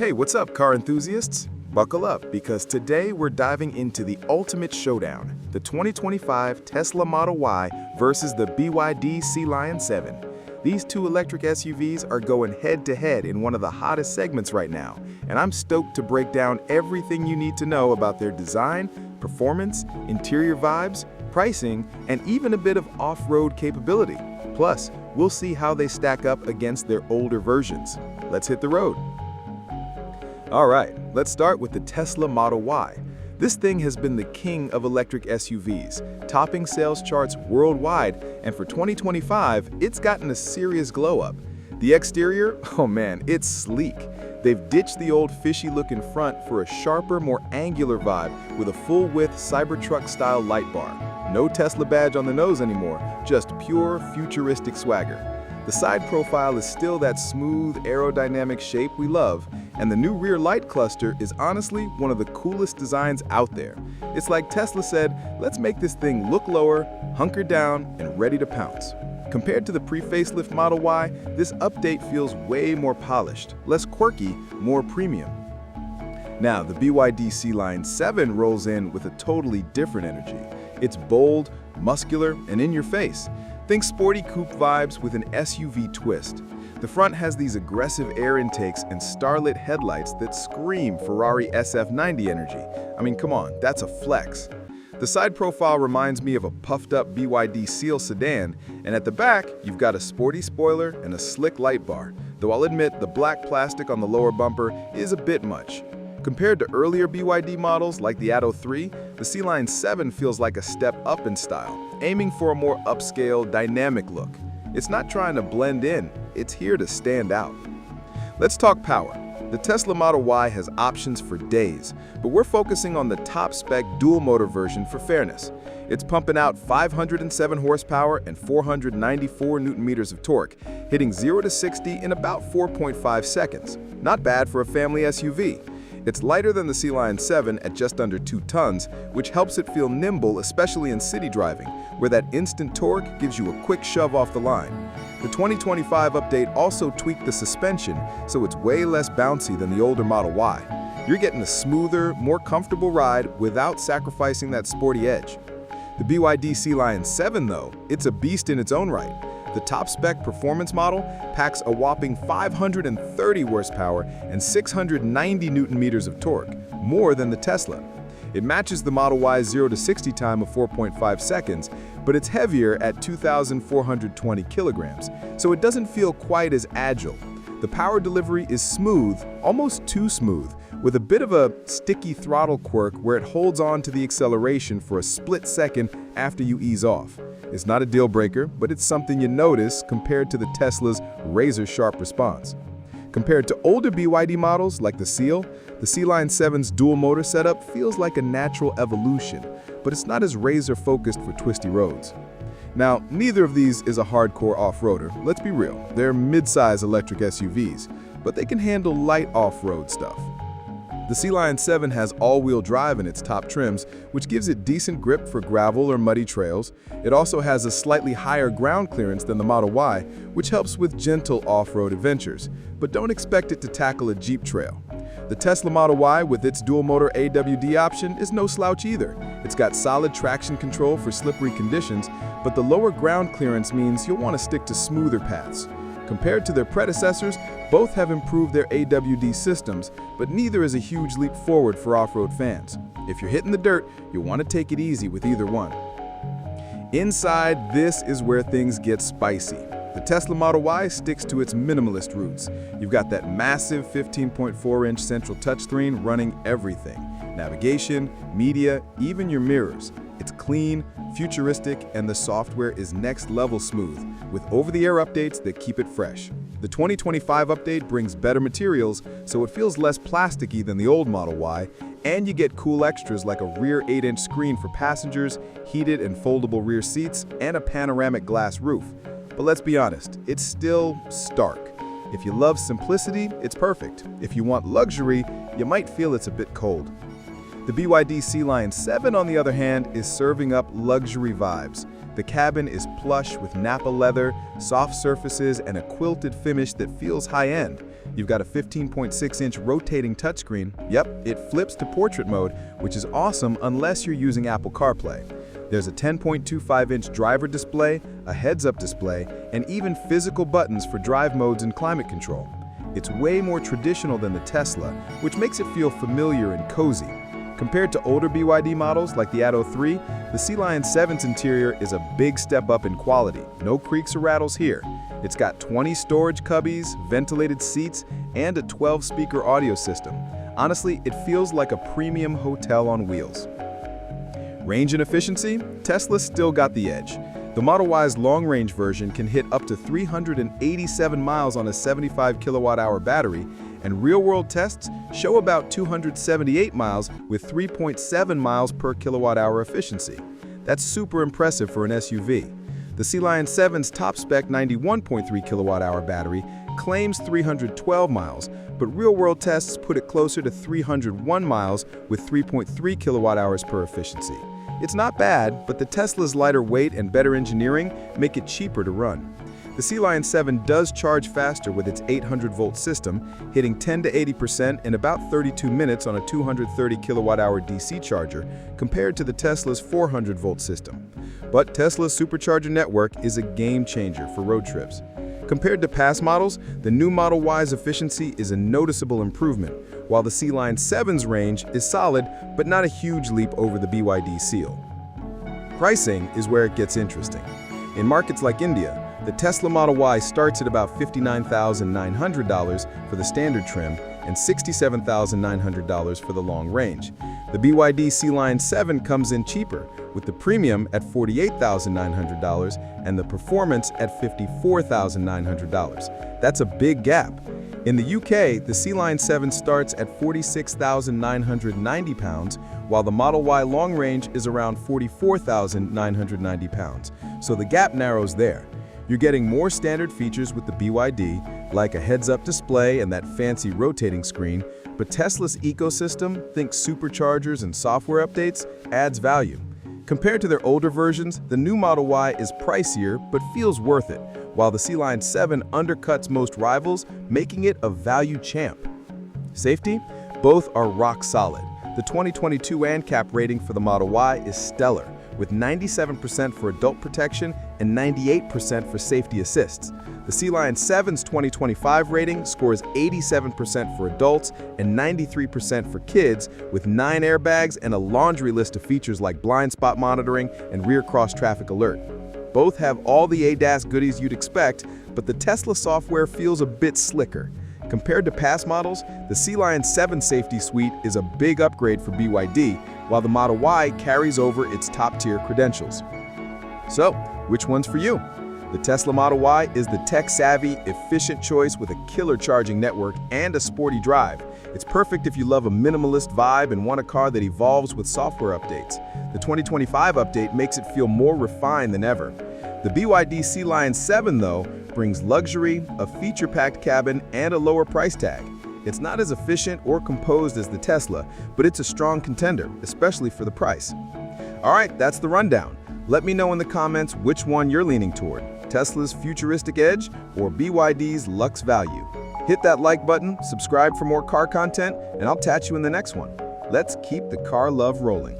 Hey, what's up, car enthusiasts? Buckle up, because today we're diving into the ultimate showdown, the 2025 Tesla Model Y versus the BYD Sealion 7. These two electric SUVs are going head-to-head in one of the hottest segments right now, and I'm stoked to break down everything you need to know about their design, performance, interior vibes, pricing, and even a bit of off-road capability. Plus, we'll see how they stack up against their older versions. Let's hit the road. All right, let's start with the Tesla Model Y. This thing has been the king of electric SUVs, topping sales charts worldwide, and for 2025, it's gotten a serious glow-up. The exterior, oh man, it's sleek. They've ditched the old fishy-looking front for a sharper, more angular vibe with a full-width Cybertruck-style light bar. No Tesla badge on the nose anymore, just pure, futuristic swagger. The side profile is still that smooth, aerodynamic shape we love, and the new rear light cluster is honestly one of the coolest designs out there. It's like Tesla said, let's make this thing look lower, hunker down, and ready to pounce. Compared to the pre-facelift Model Y, this update feels way more polished, less quirky, more premium. Now, the BYD Sealion 7 rolls in with a totally different energy. It's bold, muscular, and in your face. Think sporty coupe vibes with an SUV twist. The front has these aggressive air intakes and starlit headlights that scream Ferrari SF90 energy. I mean, come on, that's a flex. The side profile reminds me of a puffed-up BYD Seal sedan, and at the back, you've got a sporty spoiler and a slick light bar, though I'll admit the black plastic on the lower bumper is a bit much. Compared to earlier BYD models like the Atto 3, the Sealion 7 feels like a step up in style, aiming for a more upscale, dynamic look. It's not trying to blend in, it's here to stand out. Let's talk power. The Tesla Model Y has options for days, but we're focusing on the top-spec dual-motor version for fairness. It's pumping out 507 horsepower and 494 newton-meters of torque, hitting 0 to 60 in about 4.5 seconds. Not bad for a family SUV. It's lighter than the Sealion 7 at just under 2 tons, which helps it feel nimble, especially in city driving, where that instant torque gives you a quick shove off the line. The 2025 update also tweaked the suspension, so it's way less bouncy than the older Model Y. You're getting a smoother, more comfortable ride without sacrificing that sporty edge. The BYD Sealion 7, though, it's a beast in its own right. The top-spec performance model packs a whopping 530 horsepower and 690 newton-meters of torque, more than the Tesla. It matches the Model Y's 0 to 60 time of 4.5 seconds, but it's heavier at 2,420 kilograms, so it doesn't feel quite as agile. The power delivery is smooth, almost too smooth, with a bit of a sticky throttle quirk where it holds on to the acceleration for a split second after you ease off. It's not a deal breaker, but it's something you notice compared to the Tesla's razor-sharp response. Compared to older BYD models like the Seal, the Sealion 7's dual-motor setup feels like a natural evolution, but it's not as razor-focused for twisty roads. Now, neither of these is a hardcore off-roader, let's be real. They're mid-size electric SUVs, but they can handle light off-road stuff. The Sealion 7 has all-wheel drive in its top trims, which gives it decent grip for gravel or muddy trails. It also has a slightly higher ground clearance than the Model Y, which helps with gentle off-road adventures, but don't expect it to tackle a Jeep trail. The Tesla Model Y with its dual-motor AWD option is no slouch either. It's got solid traction control for slippery conditions, but the lower ground clearance means you'll want to stick to smoother paths. Compared to their predecessors, both have improved their AWD systems, but neither is a huge leap forward for off-road fans. If you're hitting the dirt, you'll want to take it easy with either one. Inside, this is where things get spicy. The Tesla Model Y sticks to its minimalist roots. You've got that massive 15.4-inch central touchscreen running everything. Navigation, media, even your mirrors. It's clean, futuristic, and the software is next-level smooth, with over-the-air updates that keep it fresh. The 2025 update brings better materials, so it feels less plasticky than the old Model Y, and you get cool extras like a rear 8-inch screen for passengers, heated and foldable rear seats, and a panoramic glass roof. But let's be honest, it's still stark. If you love simplicity, it's perfect. If you want luxury, you might feel it's a bit cold. The BYD Sealion 7, on the other hand, is serving up luxury vibes. The cabin is plush with Napa leather, soft surfaces, and a quilted finish that feels high-end. You've got a 15.6-inch rotating touchscreen. Yep, it flips to portrait mode, which is awesome unless you're using Apple CarPlay. There's a 10.25-inch driver display, a heads-up display, and even physical buttons for drive modes and climate control. It's way more traditional than the Tesla, which makes it feel familiar and cozy. Compared to older BYD models like the Atto 3, the Sealion 7's interior is a big step up in quality. No creaks or rattles here. It's got 20 storage cubbies, ventilated seats, and a 12-speaker audio system. Honestly, it feels like a premium hotel on wheels. Range and efficiency? Tesla's still got the edge. The Model Y's long-range version can hit up to 387 miles on a 75 kilowatt-hour battery, and real-world tests show about 278 miles with 3.7 miles per kilowatt-hour efficiency. That's super impressive for an SUV. The Sealion 7's top-spec 91.3 kilowatt-hour battery claims 312 miles, but real-world tests put it closer to 301 miles with 3.3 kilowatt-hours per efficiency. It's not bad, but the Tesla's lighter weight and better engineering make it cheaper to run. The Sealion 7 does charge faster with its 800-volt system, hitting 10 to 80% in about 32 minutes on a 230 kilowatt-hour DC charger, compared to the Tesla's 400-volt system. But Tesla's Supercharger network is a game-changer for road trips. Compared to past models, the new Model Y's efficiency is a noticeable improvement, while the Sealion 7's range is solid but not a huge leap over the BYD Seal. Pricing is where it gets interesting. In markets like India, the Tesla Model Y starts at about $59,900 for the standard trim and $67,900 for the long range. The BYD Sealion 7 comes in cheaper, with the premium at $48,900 and the performance at $54,900. That's a big gap. In the UK, the Sealion 7 starts at £46,990, while the Model Y long range is around £44,990, so the gap narrows there. You're getting more standard features with the BYD, like a heads-up display and that fancy rotating screen, but Tesla's ecosystem, think superchargers and software updates, adds value. Compared to their older versions, the new Model Y is pricier but feels worth it, while the Sealion 7 undercuts most rivals, making it a value champ. Safety? Both are rock solid. The 2022 ANCAP rating for the Model Y is stellar, with 97% for adult protection and 98% for safety assists. The Sealion 7's 2025 rating scores 87% for adults and 93% for kids, with 9 airbags and a laundry list of features like blind spot monitoring and rear cross-traffic alert. Both have all the ADAS goodies you'd expect, but the Tesla software feels a bit slicker. Compared to past models, the Sealion 7 safety suite is a big upgrade for BYD, while the Model Y carries over its top-tier credentials. So, which one's for you? The Tesla Model Y is the tech-savvy, efficient choice with a killer charging network and a sporty drive. It's perfect if you love a minimalist vibe and want a car that evolves with software updates. The 2025 update makes it feel more refined than ever. The BYD Sealion 7, though, brings luxury, a feature-packed cabin, and a lower price tag. It's not as efficient or composed as the Tesla, but it's a strong contender, especially for the price. All right, that's the rundown. Let me know in the comments which one you're leaning toward, Tesla's futuristic edge or BYD's luxe value. Hit that like button, subscribe for more car content, and I'll catch you in the next one. Let's keep the car love rolling.